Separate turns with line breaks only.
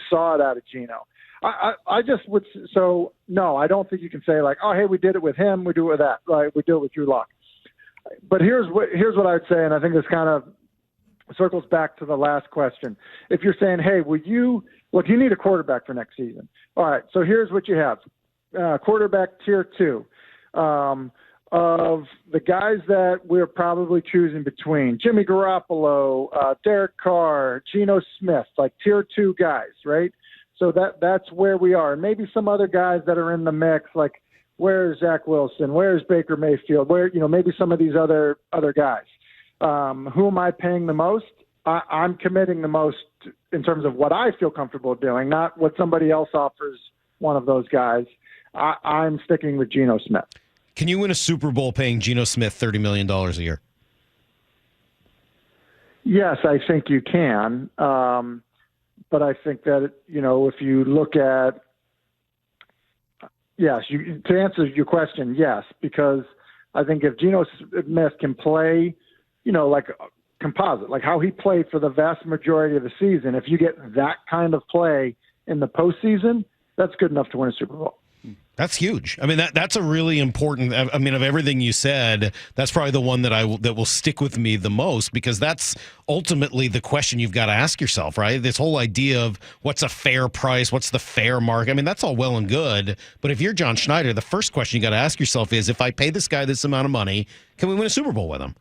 saw it out of Geno. I just would – so, no, I don't think you can say like, oh, hey, we did it with him, we do it with that. Right? We do it with Drew Lock. But here's what I would say, and I think this kind of circles back to the last question. If you're saying, hey, you need a quarterback for next season. All right, so here's what you have. Quarterback tier 2. Of the guys that we're probably choosing between, Jimmy Garoppolo, Derek Carr, Geno Smith, like tier 2 guys, right? So that's where we are. And maybe some other guys that are in the mix, like where's Zach Wilson, where's Baker Mayfield, maybe some of these other guys. Who am I paying the most? I'm committing the most in terms of what I feel comfortable doing, not what somebody else offers one of those guys. I'm sticking with Geno Smith.
Can you win a Super Bowl paying Geno Smith $30 million a year?
Yes, I think you can. But I think that, if you look at, yes, to answer your question, yes, because I think if Geno Smith can play, like a composite, like how he played for the vast majority of the season, if you get that kind of play in the postseason, that's good enough to win a Super Bowl.
That's huge. I mean, that's a really important. I mean, of everything you said, that's probably the one that will stick with me the most, because that's ultimately the question you've got to ask yourself, right? This whole idea of what's a fair price, what's the fair market. I mean, that's all well and good, but if you're John Schneider, the first question you got to ask yourself is, if I pay this guy this amount of money, can we win a Super Bowl with him?